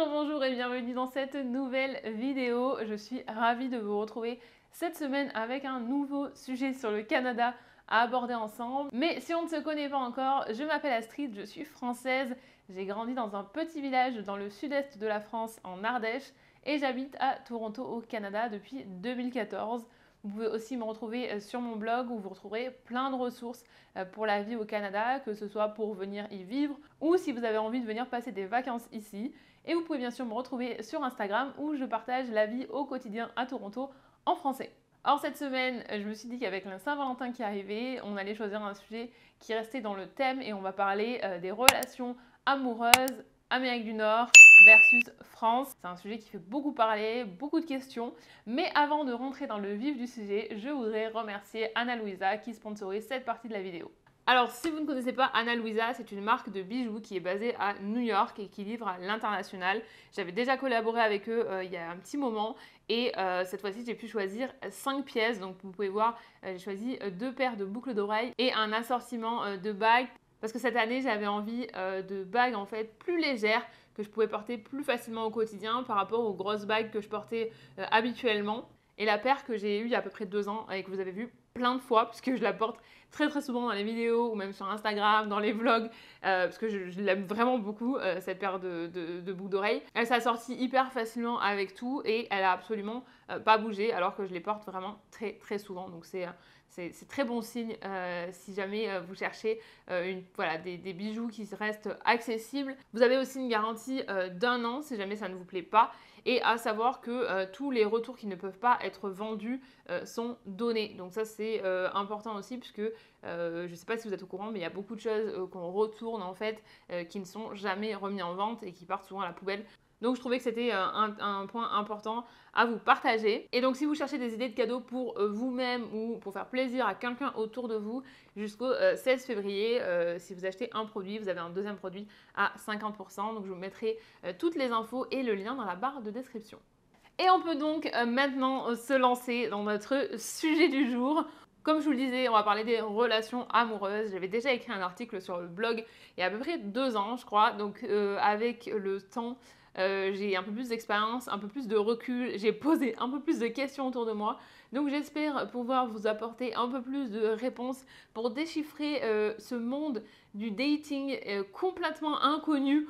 Bonjour et bienvenue dans cette nouvelle vidéo. Je suis ravie de vous retrouver cette semaine avec un nouveau sujet sur le Canada à aborder ensemble. Mais si on ne se connaît pas encore, je m'appelle Astrid, je suis française. J'ai grandi dans un petit village dans le sud-est de la France, en Ardèche, et j'habite à Toronto au Canada depuis 2014. Vous pouvez aussi me retrouver sur mon blog où vous retrouverez plein de ressources pour la vie au Canada, que ce soit pour venir y vivre ou si vous avez envie de venir passer des vacances ici. Et vous pouvez bien sûr me retrouver sur Instagram où je partage la vie au quotidien à Toronto en français. Alors cette semaine, je me suis dit qu'avec la Saint-Valentin qui arrivait, on allait choisir un sujet qui restait dans le thème et on va parler des relations amoureuses Amérique du Nord versus France. C'est un sujet qui fait beaucoup parler, beaucoup de questions. Mais avant de rentrer dans le vif du sujet, je voudrais remercier Ana Luisa qui sponsorise cette partie de la vidéo. Alors, si vous ne connaissez pas Ana Luisa, c'est une marque de bijoux qui est basée à New York et qui livre à l'international. J'avais déjà collaboré avec eux il y a un petit moment et cette fois-ci, j'ai pu choisir 5 pièces. Donc, vous pouvez voir, j'ai choisi 2 paires de boucles d'oreilles et un assortiment de bagues. Parce que cette année, j'avais envie de bagues en fait plus légères que je pouvais porter plus facilement au quotidien par rapport aux grosses bagues que je portais habituellement. Et la paire que j'ai eue il y a à peu près 2 ans et que vous avez vu plein de fois puisque je la porte très souvent dans les vidéos ou même sur Instagram, dans les vlogs parce que je l'aime vraiment beaucoup cette paire de boucles d'oreilles. Elle s'assortit hyper facilement avec tout et elle a absolument pas bougé alors que je les porte vraiment très souvent. Donc c'est très bon signe si jamais vous cherchez des bijoux qui restent accessibles. Vous avez aussi une garantie d'1 an si jamais ça ne vous plaît pas. Et à savoir que tous les retours qui ne peuvent pas être vendus sont donnés. Donc ça c'est important aussi puisque je ne sais pas si vous êtes au courant mais il y a beaucoup de choses qu'on retourne en fait qui ne sont jamais remis en vente et qui partent souvent à la poubelle. Donc je trouvais que c'était un point important à vous partager. Et donc si vous cherchez des idées de cadeaux pour vous-même ou pour faire plaisir à quelqu'un autour de vous, jusqu'au 16 février, si vous achetez un produit, vous avez un deuxième produit à 50%. Donc je vous mettrai toutes les infos et le lien dans la barre de description. Et on peut donc maintenant se lancer dans notre sujet du jour. Comme je vous le disais, on va parler des relations amoureuses. J'avais déjà écrit un article sur le blog il y a à peu près 2 ans, je crois. Donc avec le temps, j'ai un peu plus d'expérience, un peu plus de recul, j'ai posé un peu plus de questions autour de moi. Donc j'espère pouvoir vous apporter un peu plus de réponses pour déchiffrer ce monde du dating complètement inconnu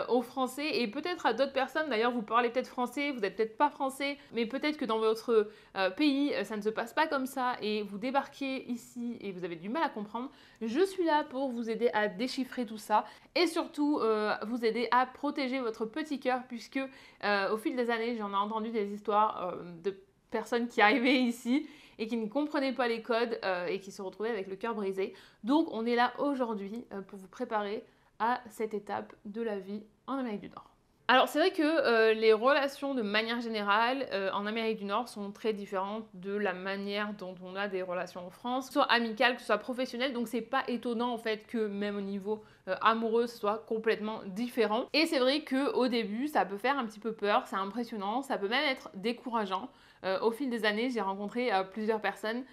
aux Français et peut-être à d'autres personnes. D'ailleurs, vous parlez peut-être français, vous n'êtes peut-être pas français, mais peut-être que dans votre pays, ça ne se passe pas comme ça et vous débarquez ici et vous avez du mal à comprendre. Je suis là pour vous aider à déchiffrer tout ça et surtout vous aider à protéger votre petit cœur puisque au fil des années, j'en ai entendu des histoires de personnes qui arrivaient ici et qui ne comprenaient pas les codes et qui se retrouvaient avec le cœur brisé. Donc on est là aujourd'hui pour vous préparer à cette étape de la vie en Amérique du Nord. Alors c'est vrai que les relations de manière générale en Amérique du Nord sont très différentes de la manière dont on a des relations en France, que ce soit amicales, que ce soit professionnelles, donc c'est pas étonnant en fait que même au niveau amoureux ce soit complètement différent. Et c'est vrai qu'au début ça peut faire un petit peu peur, c'est impressionnant, ça peut même être décourageant. Au fil des années j'ai rencontré plusieurs personnes,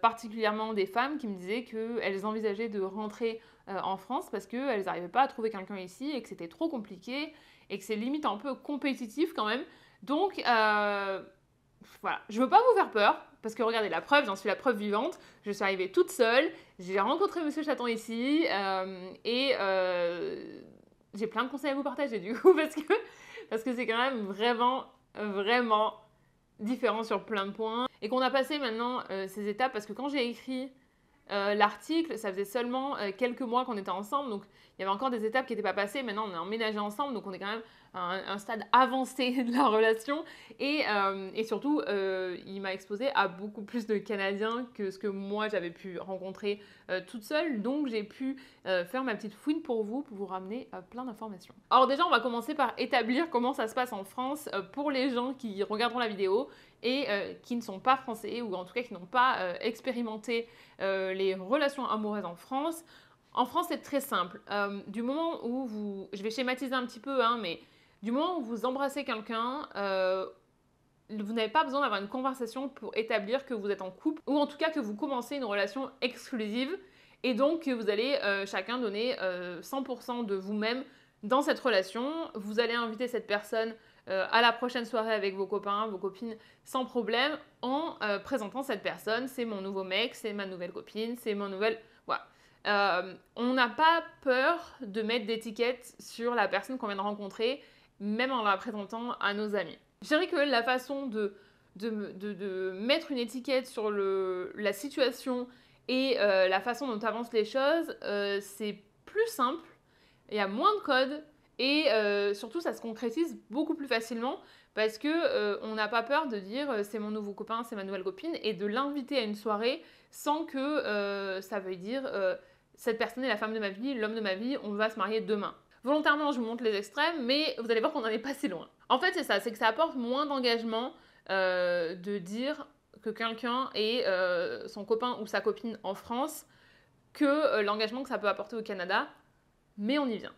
particulièrement des femmes qui me disaient qu'elles envisageaient de rentrer en France parce qu'elles n'arrivaient pas à trouver quelqu'un ici et que c'était trop compliqué et que c'est limite un peu compétitif quand même. Donc voilà, je veux pas vous faire peur, parce que regardez la preuve, j'en suis la preuve vivante. Je suis arrivée toute seule, j'ai rencontré Monsieur Chaton ici, et j'ai plein de conseils à vous partager du coup, parce que c'est quand même vraiment différent sur plein de points. Et qu'on a passé maintenant ces étapes, parce que quand j'ai écrit l'article, ça faisait seulement quelques mois qu'on était ensemble, donc il y avait encore des étapes qui n'étaient pas passées. Maintenant, on est emménagé ensemble, donc on est quand même à un stade avancé de la relation. Et surtout, il m'a exposé à beaucoup plus de Canadiens que ce que moi j'avais pu rencontrer toute seule. Donc j'ai pu faire ma petite fouine pour vous ramener plein d'informations. Alors déjà, on va commencer par établir comment ça se passe en France pour les gens qui regarderont la vidéo et qui ne sont pas français, ou en tout cas qui n'ont pas expérimenté les relations amoureuses en France. En France, c'est très simple. Du moment où vous... Je vais schématiser un petit peu, hein, mais du moment où vous embrassez quelqu'un, vous n'avez pas besoin d'avoir une conversation pour établir que vous êtes en couple, ou en tout cas que vous commencez une relation exclusive, et donc que vous allez chacun donner 100% de vous-même dans cette relation, vous allez inviter cette personne à la prochaine soirée avec vos copains, vos copines, sans problème, en présentant cette personne. C'est mon nouveau mec, c'est ma nouvelle copine, c'est mon nouvelle... Voilà. On n'a pas peur de mettre d'étiquettes sur la personne qu'on vient de rencontrer, même en la présentant à nos amis. Je dirais que la façon de mettre une étiquette sur la situation et la façon dont avancent les choses, c'est plus simple, il y a moins de code et surtout ça se concrétise beaucoup plus facilement parce que on n'a pas peur de dire c'est mon nouveau copain, c'est ma nouvelle copine et de l'inviter à une soirée sans que ça veuille dire cette personne est la femme de ma vie, l'homme de ma vie, on va se marier demain. Volontairement, je vous montre les extrêmes, mais vous allez voir qu'on n'en est pas si loin. En fait, c'est ça, c'est que ça apporte moins d'engagement de dire que quelqu'un est son copain ou sa copine en France que l'engagement que ça peut apporter au Canada, mais on y vient.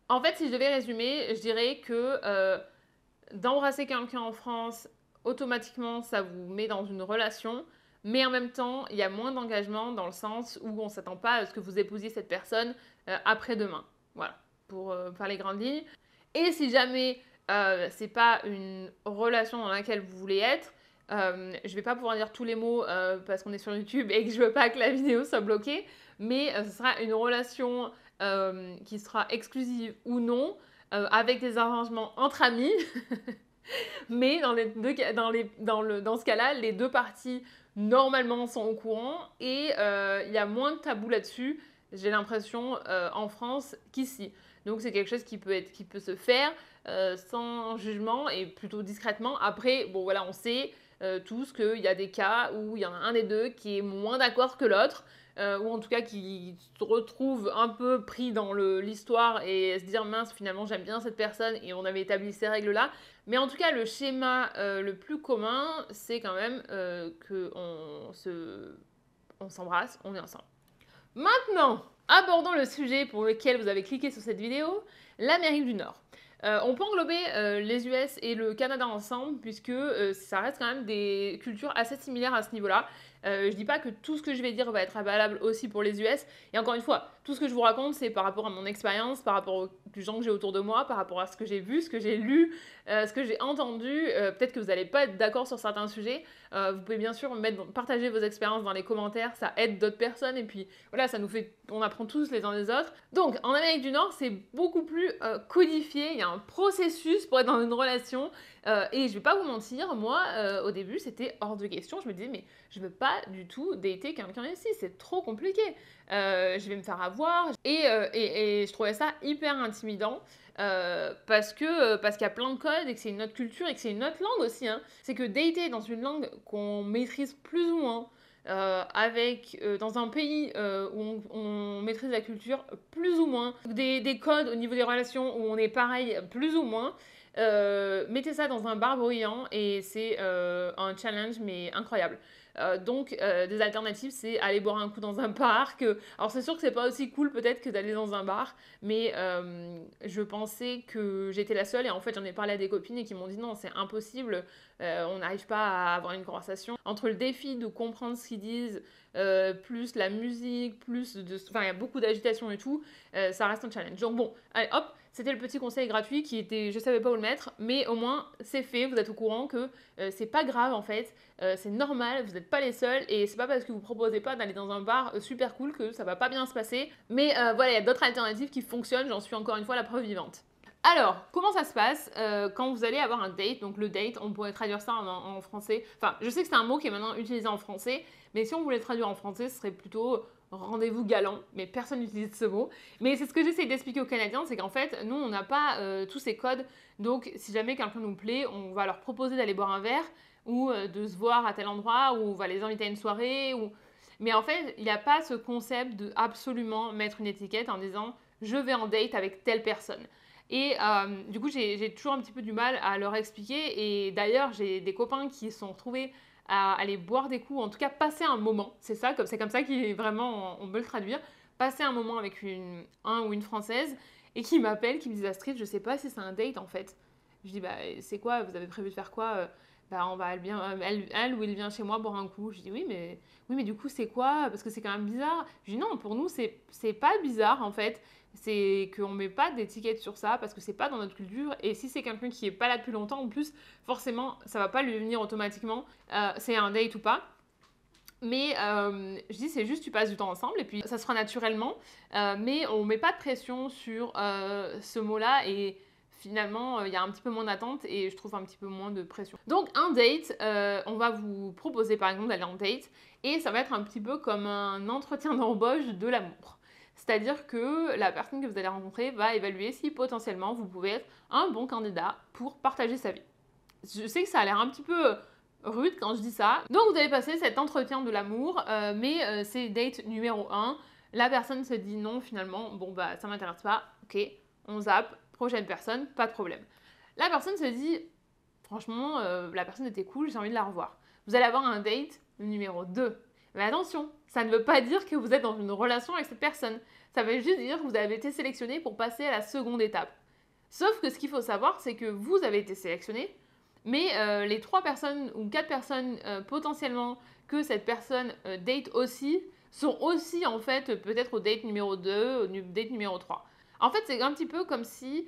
En fait, si je devais résumer, je dirais que d'embrasser quelqu'un en France, automatiquement, ça vous met dans une relation, mais en même temps, il y a moins d'engagement dans le sens où on ne s'attend pas à ce que vous épousiez cette personne après-demain. Voilà, pour faire les grandes lignes. Et si jamais c'est pas une relation dans laquelle vous voulez être, je vais pas pouvoir dire tous les mots parce qu'on est sur YouTube et que je veux pas que la vidéo soit bloquée, mais ce sera une relation qui sera exclusive ou non, avec des arrangements entre amis. Mais dans ce cas-là, les deux parties normalement sont au courant et il y a moins de tabous là-dessus, j'ai l'impression, en France qu'ici. Donc c'est quelque chose qui peut se faire sans jugement et plutôt discrètement. Après, bon voilà, on sait tous qu'il y a des cas où il y en a un des deux qui est moins d'accord que l'autre, ou en tout cas qui se retrouve un peu pris dans l'histoire et se dire mince, finalement j'aime bien cette personne et on avait établi ces règles-là. Mais en tout cas, le schéma le plus commun, c'est quand même qu'on s'embrasse, on est ensemble. Maintenant, abordons le sujet pour lequel vous avez cliqué sur cette vidéo, l'Amérique du Nord. On peut englober les US et le Canada ensemble puisque ça reste quand même des cultures assez similaires à ce niveau-là. Je dis pas que tout ce que je vais dire va être valable aussi pour les US. Et encore une fois, tout ce que je vous raconte, c'est par rapport à mon expérience, par rapport aux gens que j'ai autour de moi, par rapport à ce que j'ai vu, ce que j'ai lu, ce que j'ai entendu. Peut-être que vous n'allez pas être d'accord sur certains sujets. Vous pouvez bien sûr partager vos expériences dans les commentaires, ça aide d'autres personnes. Et puis voilà, on apprend tous les uns des autres. Donc en Amérique du Nord, c'est beaucoup plus codifié. Il y a un processus pour être dans une relation. Et je vais pas vous mentir, moi, au début, c'était hors de question. Je me disais, mais je veux pas du tout dater quelqu'un ici, c'est trop compliqué. Je vais me faire avoir. Et je trouvais ça hyper intimidant parce qu'il y a plein de codes et que c'est une autre culture et que c'est une autre langue aussi. Hein. C'est que dater dans une langue qu'on maîtrise plus ou moins, dans un pays où on maîtrise la culture plus ou moins, des codes au niveau des relations où on est pareil plus ou moins, mettez ça dans un bar bruyant et c'est un challenge mais incroyable. Donc des alternatives, c'est aller boire un coup dans un parc. Alors c'est sûr que c'est pas aussi cool peut-être que d'aller dans un bar, mais je pensais que j'étais la seule et en fait j'en ai parlé à des copines et qui m'ont dit non, c'est impossible, on n'arrive pas à avoir une conversation. Entre le défi de comprendre ce qu'ils disent, plus la musique, enfin il y a beaucoup d'agitation et tout, ça reste un challenge. Donc bon, allez hop, c'était le petit conseil gratuit qui était, je savais pas où le mettre, mais au moins c'est fait, vous êtes au courant que c'est pas grave en fait, c'est normal, vous n'êtes pas les seuls et c'est pas parce que vous proposez pas d'aller dans un bar super cool que ça va pas bien se passer. Mais voilà, il y a d'autres alternatives qui fonctionnent, j'en suis encore une fois la preuve vivante. Alors, comment ça se passe quand vous allez avoir un date? Donc le date, on pourrait traduire ça en français. Enfin, je sais que c'est un mot qui est maintenant utilisé en français, mais si on voulait traduire en français, ce serait plutôt rendez-vous galant, mais personne n'utilise ce mot. Mais c'est ce que j'essaie d'expliquer aux Canadiens, c'est qu'en fait, nous, on n'a pas tous ces codes. Donc, si jamais quelqu'un nous plaît, on va leur proposer d'aller boire un verre ou de se voir à tel endroit, ou on va les inviter à une soirée. Mais en fait, il n'y a pas ce concept de absolument mettre une étiquette en disant « je vais en date avec telle personne ». Et du coup, j'ai toujours un petit peu du mal à leur expliquer. Et d'ailleurs, j'ai des copains qui se sont retrouvés à aller boire des coups, en tout cas passer un moment. C'est comme ça qu'il est vraiment, on peut le traduire. Passer un moment avec un ou une Française et qui m'appelle, qui me dit Astrid, je sais pas si c'est un date en fait. Je dis bah c'est quoi, vous avez prévu de faire quoi? bah on va elle ou il vient chez moi boire un coup. Je dis oui mais du coup c'est quoi? Parce que c'est quand même bizarre. Je dis non, pour nous c'est pas bizarre en fait. C'est qu'on met pas d'étiquette sur ça parce que c'est pas dans notre culture. Et si c'est quelqu'un qui est pas là depuis longtemps, en plus, forcément, ça va pas lui venir automatiquement. C'est un date ou pas. Mais je dis, c'est juste tu passes du temps ensemble et puis ça se fera naturellement. Mais on met pas de pression sur ce mot-là et finalement, il y a un petit peu moins d'attente et je trouve un petit peu moins de pression. Donc, un date, on va vous proposer par exemple d'aller en date et ça va être un petit peu comme un entretien d'embauche de l'amour. C'est-à-dire que la personne que vous allez rencontrer va évaluer si potentiellement vous pouvez être un bon candidat pour partager sa vie. Je sais que ça a l'air un petit peu rude quand je dis ça. Donc vous allez passer cet entretien de l'amour, mais c'est date numéro 1. La personne se dit non finalement, bon bah ça m'intéresse pas, ok, on zappe, prochaine personne, pas de problème. La personne se dit, franchement, la personne était cool, j'ai envie de la revoir. Vous allez avoir un date numéro 2. Mais attention, ça ne veut pas dire que vous êtes dans une relation avec cette personne. Ça veut juste dire que vous avez été sélectionné pour passer à la seconde étape. Sauf que ce qu'il faut savoir, c'est que vous avez été sélectionné, mais les 3 personnes ou 4 personnes potentiellement que cette personne date aussi, sont aussi en fait peut-être au date numéro 2, au date numéro 3. En fait, c'est un petit peu comme si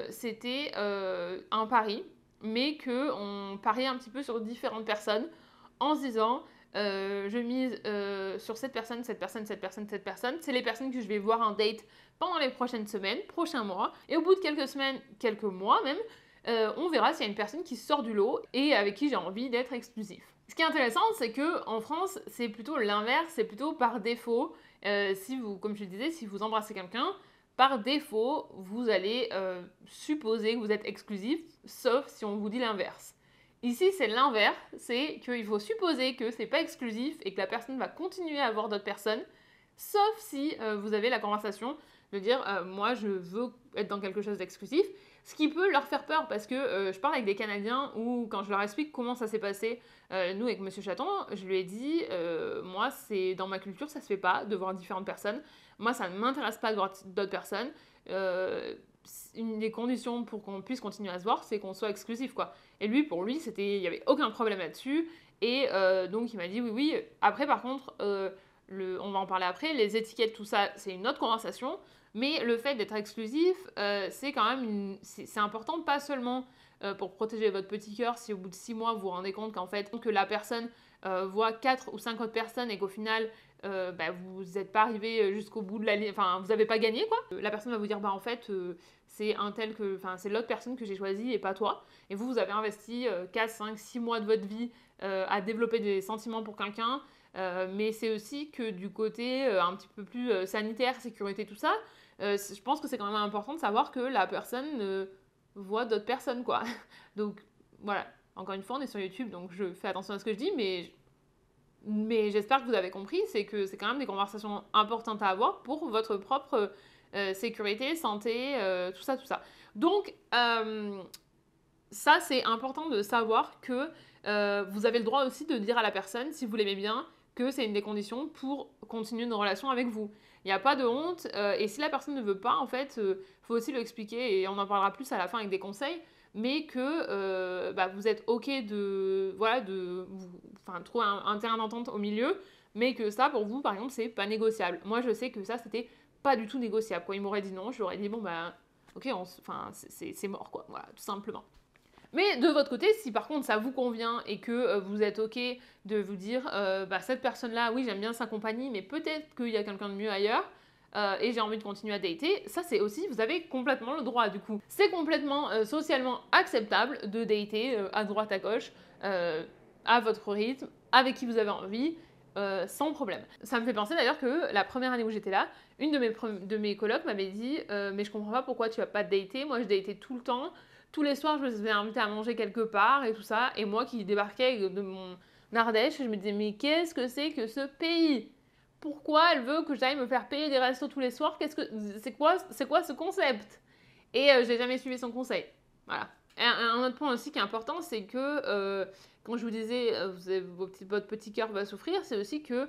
c'était un pari, mais qu'on pariait un petit peu sur différentes personnes en se disant je mise sur cette personne, cette personne, cette personne, cette personne. C'est les personnes que je vais voir en date pendant les prochaines semaines, prochains mois. Et au bout de quelques semaines, quelques mois même, on verra s'il y a une personne qui sort du lot et avec qui j'ai envie d'être exclusif. Ce qui est intéressant, c'est qu'en France, c'est plutôt l'inverse, c'est plutôt par défaut. Si vous, comme je le disais, si vous embrassez quelqu'un, par défaut, vous allez supposer que vous êtes exclusif, sauf si on vous dit l'inverse. Ici, c'est l'inverse, c'est qu'il faut supposer que c'est pas exclusif et que la personne va continuer à voir d'autres personnes, sauf si vous avez la conversation de dire moi je veux être dans quelque chose d'exclusif, ce qui peut leur faire peur parce que je parle avec des Canadiens où quand je leur explique comment ça s'est passé, nous avec Monsieur Chaton, je lui ai dit moi c'est dans ma culture ça se fait pas de voir différentes personnes, moi ça ne m'intéresse pas de voir d'autres personnes, une des conditions pour qu'on puisse continuer à se voir c'est qu'on soit exclusif quoi. Et lui pour lui c'était il y avait aucun problème là-dessus et donc il m'a dit oui après par contre on va en parler après, les étiquettes, tout ça, c'est une autre conversation, mais le fait d'être exclusif, c'est quand même c'est important, pas seulement pour protéger votre petit cœur, si au bout de 6 mois, vous vous rendez compte qu'en fait, que la personne voit 4 ou 5 autres personnes et qu'au final, vous n'êtes pas arrivé jusqu'au bout de la ligne, enfin, vous n'avez pas gagné, quoi. La personne va vous dire, bah en fait, c'est un tel que, enfin, c'est l'autre personne que j'ai choisie et pas toi. Et vous avez investi 4, 5, 6 mois de votre vie à développer des sentiments pour quelqu'un, mais c'est aussi que du côté un petit peu plus sanitaire, sécurité, tout ça, je pense que c'est quand même important de savoir que la personne voit d'autres personnes, quoi. Donc voilà, encore une fois, on est sur YouTube, donc je fais attention à ce que je dis, mais j'espère que vous avez compris, c'est que c'est quand même des conversations importantes à avoir pour votre propre sécurité, santé, tout ça, tout ça. Donc ça, c'est important de savoir que vous avez le droit aussi de dire à la personne, si vous l'aimez bien, que c'est une des conditions pour continuer une relation avec vous. Il n'y a pas de honte, et si la personne ne veut pas, en fait, faut aussi lui expliquer, et on en parlera plus à la fin avec des conseils, mais que vous êtes OK de trouver un terrain d'entente au milieu, mais que ça, pour vous, par exemple, c'est pas négociable. Moi, je sais que ça, c'était pas du tout négociable. Quand il m'aurait dit non, je lui aurais dit, bon, bah, OK, c'est mort, quoi, voilà, tout simplement. Mais de votre côté, si par contre ça vous convient et que vous êtes OK de vous dire cette personne-là, oui, j'aime bien sa compagnie, mais peut-être qu'il y a quelqu'un de mieux ailleurs et j'ai envie de continuer à dater, ça c'est aussi, vous avez complètement le droit du coup. C'est complètement socialement acceptable de dater à droite, à gauche, à votre rythme, avec qui vous avez envie. Sans problème. Ça me fait penser d'ailleurs que la première année où j'étais là, une de mes colocs m'avait dit mais je comprends pas pourquoi tu vas pas dater, moi je datais tout le temps. Tous les soirs, je me faisais inviter à manger quelque part et tout ça. Et moi qui débarquais de mon Ardèche, je me disais, mais qu'est-ce que c'est que ce pays? Pourquoi elle veut que j'aille me faire payer des restos tous les soirs? C'est quoi ce concept? Et j'ai jamais suivi son conseil. Voilà. Et un autre point aussi qui est important, c'est que, quand je vous disais, votre petit cœur va souffrir, c'est aussi que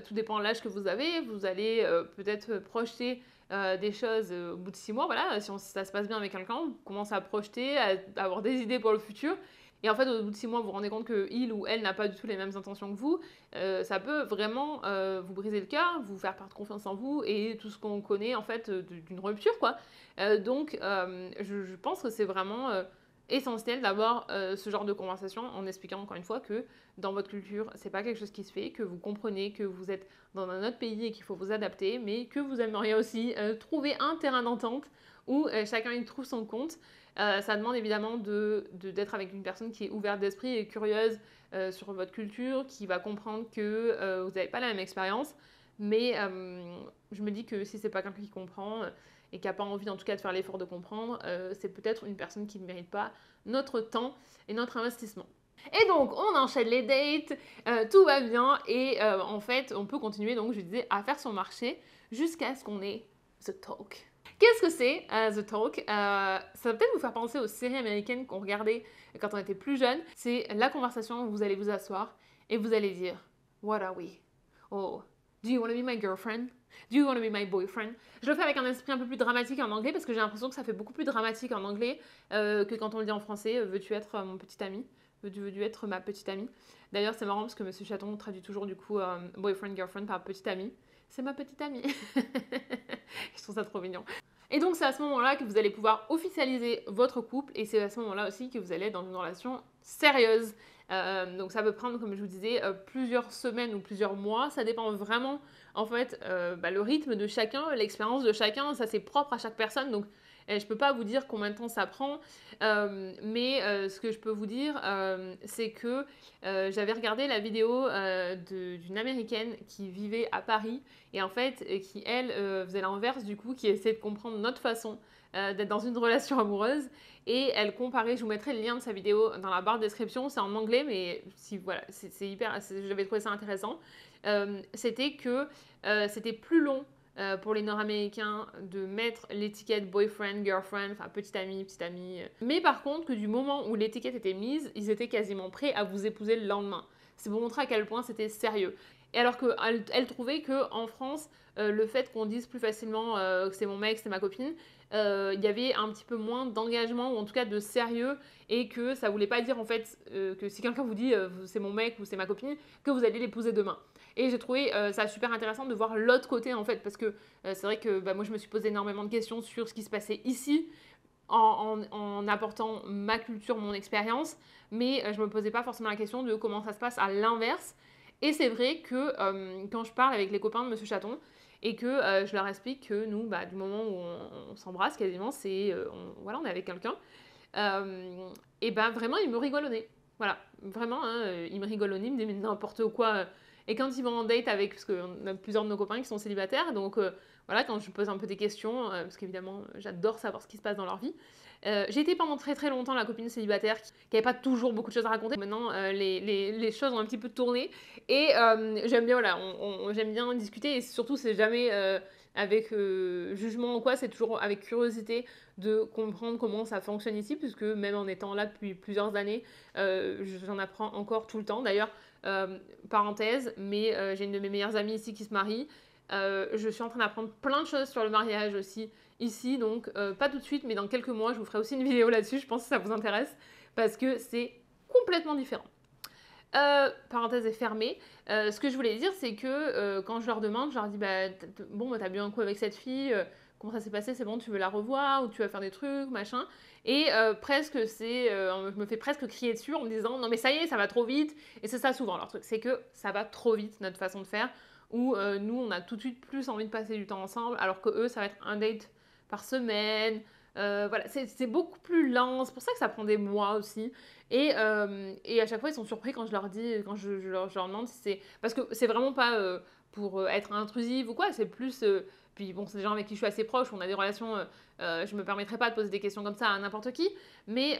tout dépend de l'âge que vous avez. Vous allez peut-être projeter des choses au bout de 6 mois, voilà, si ça se passe bien avec quelqu'un, on commence à projeter, à avoir des idées pour le futur. et en fait au bout de 6 mois vous vous rendez compte que il ou elle n'a pas du tout les mêmes intentions que vous, ça peut vraiment vous briser le cœur, vous faire perdre confiance en vous et tout ce qu'on connaît en fait d'une rupture quoi. Donc je pense que c'est vraiment essentiel d'avoir ce genre de conversation en expliquant encore une fois que dans votre culture c'est pas quelque chose qui se fait, que vous comprenez que vous êtes dans un autre pays et qu'il faut vous adapter, mais que vous aimeriez aussi trouver un terrain d'entente où chacun y trouve son compte. Ça demande évidemment d'être avec une personne qui est ouverte d'esprit et curieuse sur votre culture, qui va comprendre que vous n'avez pas la même expérience. Mais je me dis que si c'est pas quelqu'un qui comprend et qui n'a pas envie en tout cas de faire l'effort de comprendre, c'est peut-être une personne qui ne mérite pas notre temps et notre investissement. Et donc, on enchaîne les dates, tout va bien, et en fait, on peut continuer, donc je disais, à faire son marché jusqu'à ce qu'on ait The Talk. Qu'est-ce que c'est, The Talk? Ça va peut-être vous faire penser aux séries américaines qu'on regardait quand on était plus jeune. C'est la conversation où vous allez vous asseoir et vous allez dire « What are we? Oh, do you want to be my girlfriend? Do you want to be my boyfriend ?» Je le fais avec un esprit un peu plus dramatique en anglais parce que j'ai l'impression que ça fait beaucoup plus dramatique en anglais que quand on le dit en français. Veux-tu être mon petit ami? Veux-tu être ma petite amie? D'ailleurs, c'est marrant parce que Monsieur Chaton traduit toujours du coup boyfriend, girlfriend par petite amie. C'est ma petite amie. Je trouve ça trop mignon. Et donc, c'est à ce moment-là que vous allez pouvoir officialiser votre couple et c'est à ce moment-là aussi que vous allez être dans une relation sérieuse. Donc, ça peut prendre, comme je vous disais, plusieurs semaines ou plusieurs mois. Ça dépend vraiment, en fait, le rythme de chacun, l'expérience de chacun. Ça, c'est propre à chaque personne. Donc, je ne peux pas vous dire combien de temps ça prend, mais ce que je peux vous dire, c'est que j'avais regardé la vidéo d'une Américaine qui vivait à Paris et en fait, qui, elle, faisait l'inverse du coup, qui essayait de comprendre notre façon d'être dans une relation amoureuse et elle comparait, je vous mettrai le lien de sa vidéo dans la barre de description, c'est en anglais, mais si, voilà, c'est hyper, j'avais trouvé ça intéressant. C'était que c'était plus long pour les Nord-Américains de mettre l'étiquette boyfriend, girlfriend, enfin petite amie, petite amie. Mais par contre, que du moment où l'étiquette était mise, ils étaient quasiment prêts à vous épouser le lendemain. C'est pour montrer à quel point c'était sérieux. Et alors qu'elle trouvait qu'en France, le fait qu'on dise plus facilement que c'est mon mec, c'est ma copine, il y avait un petit peu moins d'engagement ou en tout cas de sérieux et que ça voulait pas dire en fait que si quelqu'un vous dit c'est mon mec ou c'est ma copine, que vous allez l'épouser demain. Et j'ai trouvé ça super intéressant de voir l'autre côté en fait, parce que c'est vrai que moi je me suis posé énormément de questions sur ce qui se passait ici, en apportant ma culture, mon expérience, mais je me posais pas forcément la question de comment ça se passe à l'inverse. Et c'est vrai que quand je parle avec les copains de Monsieur Chaton, et que je leur explique que nous, du moment où on s'embrasse quasiment, c'est voilà, on est avec quelqu'un, et vraiment ils me rigolent au nez. Voilà, vraiment, hein, ils me rigolent au nez, ils me disent mais n'importe quoi. Et quand ils vont en date avec, parce qu'on a plusieurs de nos copains qui sont célibataires, donc voilà, quand je pose un peu des questions, parce qu'évidemment j'adore savoir ce qui se passe dans leur vie. J'ai été pendant très très longtemps la copine célibataire qui n'avait pas toujours beaucoup de choses à raconter. Maintenant, les choses ont un petit peu tourné et j'aime bien, voilà, j'aime bien discuter et surtout c'est jamais avec jugement ou quoi, c'est toujours avec curiosité de comprendre comment ça fonctionne ici, puisque même en étant là depuis plusieurs années, j'en apprends encore tout le temps. D'ailleurs, parenthèse, mais j'ai une de mes meilleures amies ici qui se marie. Je suis en train d'apprendre plein de choses sur le mariage aussi ici, donc pas tout de suite, mais dans quelques mois, je vous ferai aussi une vidéo là-dessus, je pense que ça vous intéresse, parce que c'est complètement différent. Parenthèse est fermée. Ce que je voulais dire, c'est que quand je leur demande, je leur dis bon, t'as bu un coup avec cette fille, comment ça s'est passé, c'est bon, tu veux la revoir, ou tu vas faire des trucs, machin. Et presque, je me fais presque crier dessus en me disant non, mais ça y est, ça va trop vite. Et c'est ça souvent leur truc, c'est que ça va trop vite, notre façon de faire, où nous, on a tout de suite plus envie de passer du temps ensemble, alors que eux, ça va être un date par semaine. Voilà, c'est beaucoup plus lent, c'est pour ça que ça prend des mois aussi. Et à chaque fois, ils sont surpris quand je leur dis, quand je leur demande si c'est. Parce que c'est vraiment pas pour être intrusive ou quoi, c'est plus. Puis bon, c'est des gens avec qui je suis assez proche, on a des relations. Je me permettrai pas de poser des questions comme ça à n'importe qui. Mais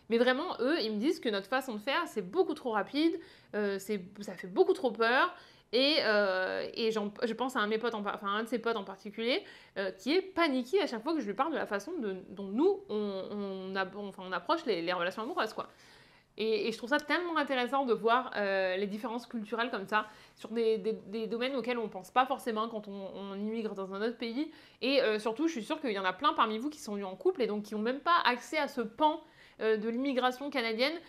vraiment, eux, ils me disent que notre façon de faire, c'est beaucoup trop rapide, ça fait beaucoup trop peur. Et je pense à un de ses potes en particulier, qui est paniqué à chaque fois que je lui parle de la façon dont nous, on approche les relations amoureuses, quoi. Et je trouve ça tellement intéressant de voir les différences culturelles comme ça, sur des domaines auxquels on ne pense pas forcément quand on immigre dans un autre pays. Et surtout, je suis sûre qu'il y en a plein parmi vous qui sont venus en couple et donc qui n'ont même pas accès à ce pan de l'immigration canadienne,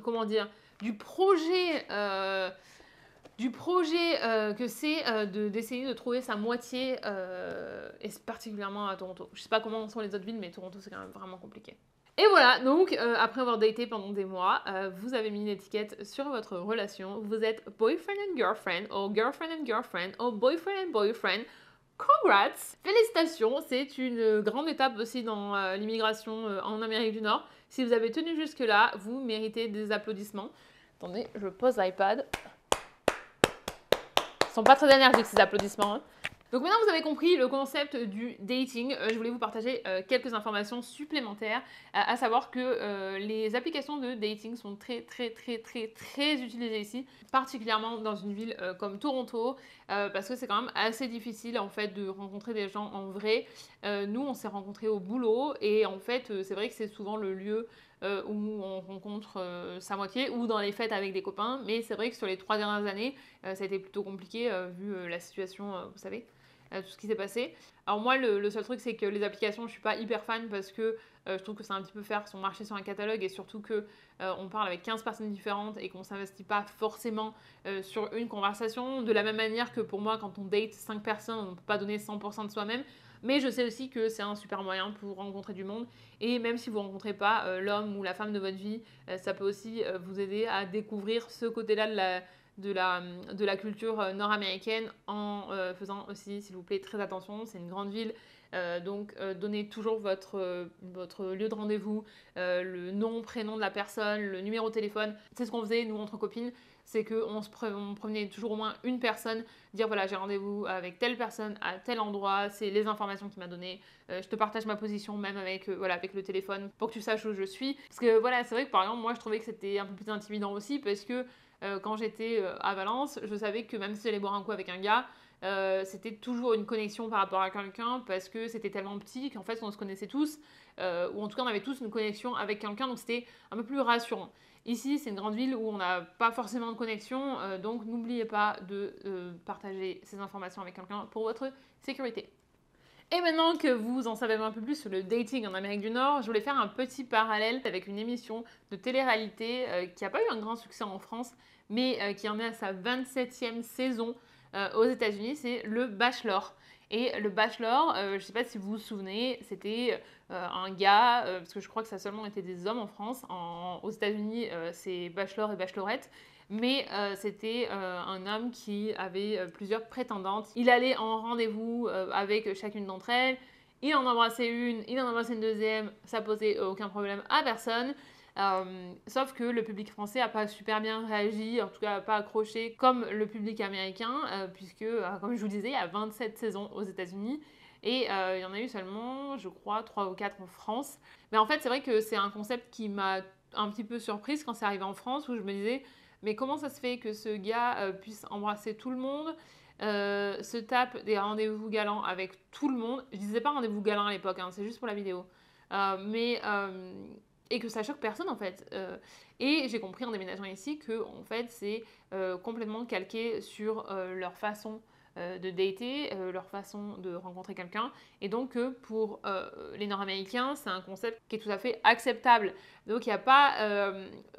comment dire, du projet que c'est d'essayer de trouver sa moitié, et particulièrement à Toronto. Je sais pas comment sont les autres villes, mais Toronto c'est quand même vraiment compliqué. Et voilà, donc après avoir daté pendant des mois, vous avez mis une étiquette sur votre relation. Vous êtes boyfriend and girlfriend, ou girlfriend and girlfriend, ou boyfriend and boyfriend. Congrats! Félicitations, c'est une grande étape aussi dans l'immigration en Amérique du Nord. Si vous avez tenu jusque-là, vous méritez des applaudissements. Attendez, je pose l'iPad. Ils sont pas très énergiques ces applaudissements. Hein. Donc maintenant vous avez compris le concept du dating, je voulais vous partager quelques informations supplémentaires, à savoir que les applications de dating sont très utilisées ici, particulièrement dans une ville comme Toronto, parce que c'est quand même assez difficile en fait de rencontrer des gens en vrai. Nous on s'est rencontrés au boulot et en fait c'est vrai que c'est souvent le lieu où on rencontre sa moitié ou dans les fêtes avec des copains, mais c'est vrai que sur les 3 dernières années ça a été plutôt compliqué vu la situation, vous savez. Tout ce qui s'est passé. Alors moi, le seul truc, c'est que les applications, je suis pas hyper fan parce que je trouve que c'est un petit peu faire son marché sur un catalogue et surtout que on parle avec 15 personnes différentes et qu'on s'investit pas forcément sur une conversation. De la même manière que pour moi, quand on date 5 personnes, on ne peut pas donner 100% de soi-même. Mais je sais aussi que c'est un super moyen pour rencontrer du monde. Et même si vous ne rencontrez pas l'homme ou la femme de votre vie, ça peut aussi vous aider à découvrir ce côté-là de la culture nord-américaine en faisant aussi, s'il vous plaît, très attention. C'est une grande ville, donc donnez toujours votre lieu de rendez-vous, le nom, prénom de la personne, le numéro de téléphone. C'est ce qu'on faisait, nous, entre copines. C'est qu'on promenait toujours au moins une personne, dire voilà, j'ai rendez-vous avec telle personne à tel endroit, c'est les informations qu'il m'a données, je te partage ma position même avec le téléphone pour que tu saches où je suis. Parce que voilà, c'est vrai que par exemple, moi je trouvais que c'était un peu plus intimidant aussi parce que quand j'étais à Valence, je savais que même si j'allais boire un coup avec un gars, c'était toujours une connexion par rapport à quelqu'un parce que c'était tellement petit qu'en fait on se connaissait tous, ou en tout cas on avait tous une connexion avec quelqu'un, donc c'était un peu plus rassurant. Ici, c'est une grande ville où on n'a pas forcément de connexion, donc n'oubliez pas de partager ces informations avec quelqu'un pour votre sécurité. Et maintenant que vous en savez un peu plus sur le dating en Amérique du Nord, je voulais faire un petit parallèle avec une émission de télé-réalité qui n'a pas eu un grand succès en France, mais qui en est à sa 27e saison aux États-Unis, c'est Le Bachelor. Et Le Bachelor, je ne sais pas si vous vous souvenez, c'était un gars, parce que je crois que ça a seulement été des hommes en France. Aux États-Unis, c'est Bachelor et Bachelorette. Mais c'était un homme qui avait plusieurs prétendantes. Il allait en rendez-vous avec chacune d'entre elles. Il en embrassait une, il en embrassait une deuxième. Ça posait aucun problème à personne. Sauf que le public français n'a pas super bien réagi, en tout cas pas accroché comme le public américain, puisque, comme je vous disais, il y a 27 saisons aux États-Unis. Et il y en a eu seulement, je crois, 3 ou 4 en France. Mais en fait, c'est vrai que c'est un concept qui m'a un petit peu surprise quand c'est arrivé en France, où je me disais, mais comment ça se fait que ce gars puisse embrasser tout le monde, se tape des rendez-vous galants avec tout le monde. Je disais pas rendez-vous galant à l'époque, hein, c'est juste pour la vidéo. Et que ça choque personne en fait. Et j'ai compris en déménageant ici que en fait c'est complètement calqué sur leur façon de dater, leur façon de rencontrer quelqu'un. Et donc pour les Nord-Américains, c'est un concept qui est tout à fait acceptable. Donc il n'y a pas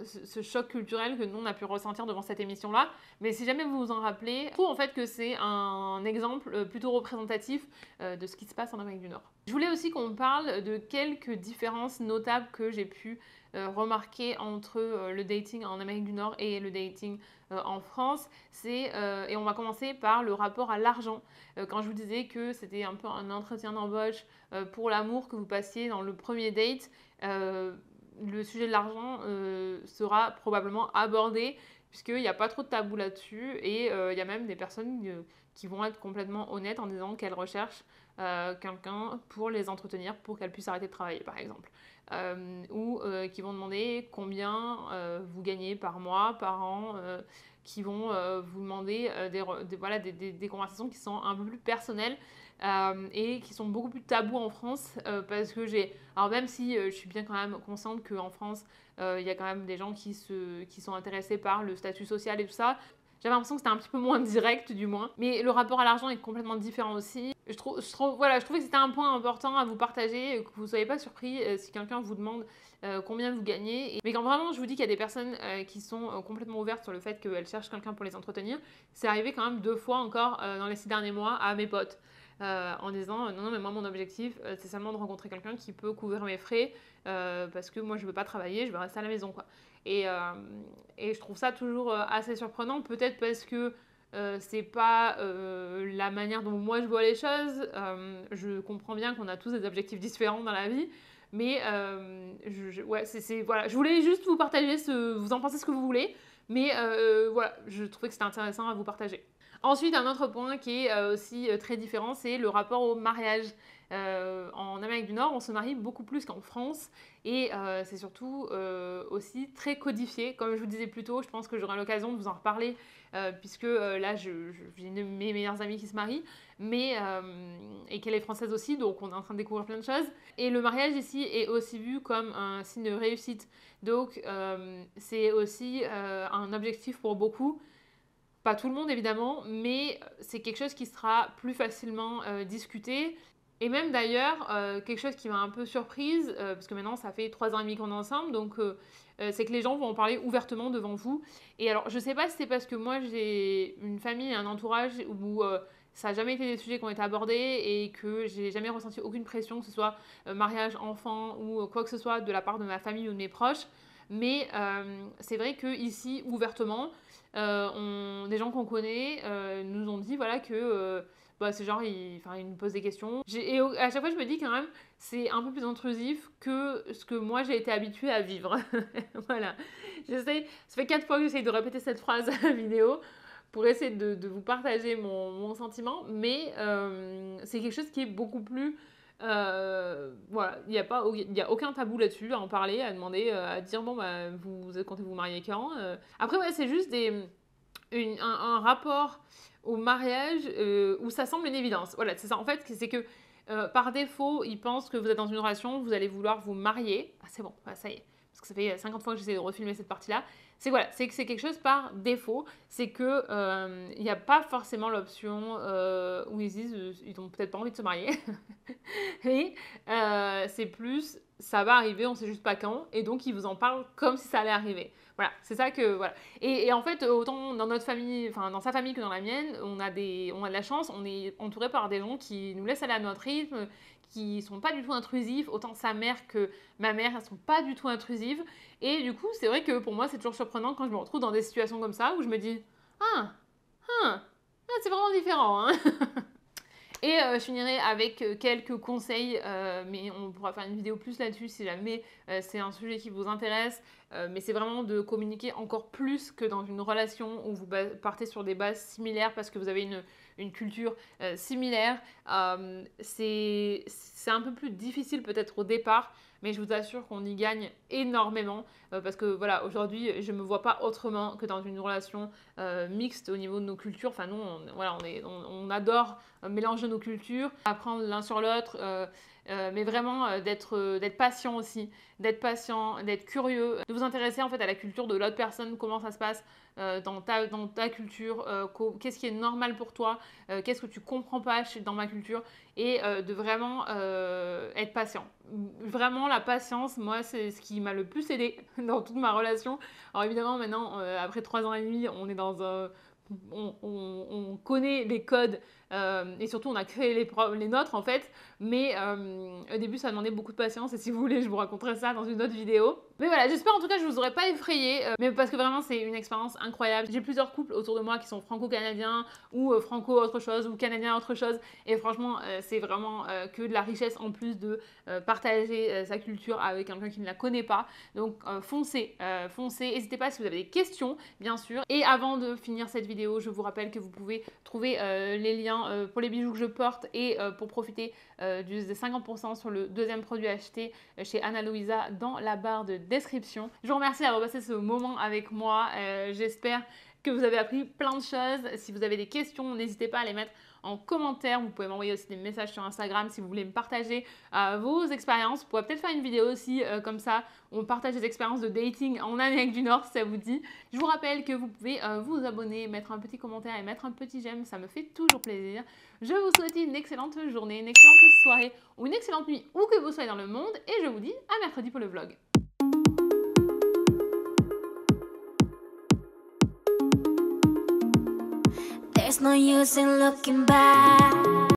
ce choc culturel que nous on a pu ressentir devant cette émission-là. Mais si jamais vous vous en rappelez, je trouve en fait que c'est un exemple plutôt représentatif de ce qui se passe en Amérique du Nord. Je voulais aussi qu'on parle de quelques différences notables que j'ai pu remarquer entre le dating en Amérique du Nord et le dating en France. Et on va commencer par le rapport à l'argent. Quand je vous disais que c'était un peu un entretien d'embauche pour l'amour que vous passiez dans le premier date, le sujet de l'argent sera probablement abordé puisqu'il n'y a pas trop de tabou là-dessus et il y a même des personnes qui vont être complètement honnêtes en disant qu'elles recherchent quelqu'un pour les entretenir pour qu'elles puissent arrêter de travailler par exemple. Ou qui vont demander combien vous gagnez par mois, par an, qui vont vous demander des conversations qui sont un peu plus personnelles et qui sont beaucoup plus tabous en France parce que alors même si je suis bien quand même consciente qu'en France il y a quand même des gens qui sont intéressés par le statut social et tout ça, j'avais l'impression que c'était un petit peu moins direct du moins. Mais le rapport à l'argent est complètement différent aussi. voilà, je trouvais que c'était un point important à vous partager, que vous ne soyez pas surpris si quelqu'un vous demande combien vous gagnez. Mais quand vraiment je vous dis qu'il y a des personnes qui sont complètement ouvertes sur le fait qu'elles cherchent quelqu'un pour les entretenir, c'est arrivé quand même 2 fois encore dans les 6 derniers mois à mes potes. En disant non, non, mais moi mon objectif c'est seulement de rencontrer quelqu'un qui peut couvrir mes frais parce que moi je veux pas travailler, je veux rester à la maison quoi. Et je trouve ça toujours assez surprenant, peut-être parce que c'est pas la manière dont moi je vois les choses. Je comprends bien qu'on a tous des objectifs différents dans la vie, mais ouais, voilà. Je voulais juste vous partager vous en pensez ce que vous voulez, mais voilà, je trouvais que c'était intéressant à vous partager. Ensuite, un autre point qui est aussi très différent, c'est le rapport au mariage. En Amérique du Nord, on se marie beaucoup plus qu'en France et c'est surtout aussi très codifié. Comme je vous disais plus tôt, je pense que j'aurai l'occasion de vous en reparler puisque là, j'ai une de mes meilleures amies qui se marie, et qu'elle est française aussi, donc on est en train de découvrir plein de choses. Et le mariage ici est aussi vu comme un signe de réussite. Donc c'est aussi un objectif pour beaucoup. Pas tout le monde évidemment, mais c'est quelque chose qui sera plus facilement discuté. Et même d'ailleurs, quelque chose qui m'a un peu surprise, parce que maintenant ça fait 3 ans et demi qu'on est ensemble, donc c'est que les gens vont en parler ouvertement devant vous. Et alors je sais pas si c'est parce que moi j'ai une famille et un entourage où ça n'a jamais été des sujets qui ont été abordés et que j'ai jamais ressenti aucune pression, que ce soit mariage, enfant ou quoi que ce soit de la part de ma famille ou de mes proches. Mais c'est vrai qu'ici, ouvertement, des gens qu'on connaît nous ont dit voilà, que bah, c'est genre, ils nous posent des questions. Et à chaque fois, je me dis quand même, c'est un peu plus intrusif que ce que moi j'ai été habituée à vivre. Voilà. Ça fait 4 fois que j'essaye de répéter cette phrase à la vidéo pour essayer de vous partager mon sentiment, mais c'est quelque chose qui est beaucoup plus voilà, il n'y a aucun tabou là-dessus, à en parler, à demander, à dire bon, bah, vous comptez vous marier quand Après, ouais, c'est juste un rapport au mariage où ça semble une évidence. Voilà, c'est ça. En fait, c'est que par défaut, ils pensent que vous êtes dans une relation, vous allez vouloir vous marier. Ah, c'est bon, voilà, ça y est. Parce que ça fait 50 fois que j'essaie de refilmer cette partie-là. C'est voilà, c'est que c'est quelque chose par défaut. C'est que il n'y a pas forcément l'option où ils disent ils n'ont peut-être pas envie de se marier. Et c'est plus ça va arriver, on sait juste pas quand, et donc ils vous en parlent comme si ça allait arriver. Voilà, c'est ça que voilà. Et en fait, autant dans notre famille, enfin dans sa famille que dans la mienne, on a de la chance, on est entouré par des gens qui nous laissent aller à notre rythme, qui sont pas du tout intrusifs. Autant sa mère que ma mère, elles sont pas du tout intrusives. Et du coup, c'est vrai que pour moi, c'est toujours surprenant quand je me retrouve dans des situations comme ça où je me dis c'est vraiment différent. Hein. Et je finirai avec quelques conseils, mais on pourra faire une vidéo plus là-dessus si jamais c'est un sujet qui vous intéresse. Mais c'est vraiment de communiquer encore plus que dans une relation où vous partez sur des bases similaires parce que vous avez une culture similaire. C'est un peu plus difficile peut-être au départ, mais je vous assure qu'on y gagne énormément parce que voilà, aujourd'hui, je ne me vois pas autrement que dans une relation mixte au niveau de nos cultures. Enfin, nous, on adore mélanger nos cultures, apprendre l'un sur l'autre, mais vraiment d'être patient aussi, d'être patient, d'être curieux, de vous intéresser en fait à la culture de l'autre personne, comment ça se passe dans ta culture, qu'est-ce qui est normal pour toi, qu'est-ce que tu comprends pas dans ma culture, et de vraiment être patient. Vraiment, la patience, moi, c'est ce qui m'a le plus aidé dans toute ma relation. Alors évidemment, maintenant, après 3 ans et demi, on est dans un... On connaît les codes et surtout on a créé les nôtres en fait, mais au début ça demandait beaucoup de patience et si vous voulez je vous raconterai ça dans une autre vidéo. Mais voilà, j'espère en tout cas que je vous aurais pas effrayé, mais parce que vraiment c'est une expérience incroyable. J'ai plusieurs couples autour de moi qui sont franco-canadiens ou franco autre chose ou canadien autre chose, et franchement c'est vraiment que de la richesse en plus de partager sa culture avec quelqu'un qui ne la connaît pas. Donc foncez, n'hésitez pas si vous avez des questions bien sûr. Et avant de finir cette vidéo, je vous rappelle que vous pouvez trouver les liens pour les bijoux que je porte et pour profiter des 50% sur le deuxième produit acheté chez Ana Luisa dans la barre de description. Je vous remercie d'avoir passé ce moment avec moi. J'espère que vous avez appris plein de choses. Si vous avez des questions, n'hésitez pas à les mettre en commentaire. Vous pouvez m'envoyer aussi des messages sur Instagram si vous voulez me partager vos expériences. Vous pourrez peut-être faire une vidéo aussi comme ça. On partage des expériences de dating en Amérique du Nord si ça vous dit. Je vous rappelle que vous pouvez vous abonner, mettre un petit commentaire et mettre un petit j'aime. Ça me fait toujours plaisir. Je vous souhaite une excellente journée, une excellente soirée ou une excellente nuit où que vous soyez dans le monde. Et je vous dis à mercredi pour le vlog. There's no use in looking back.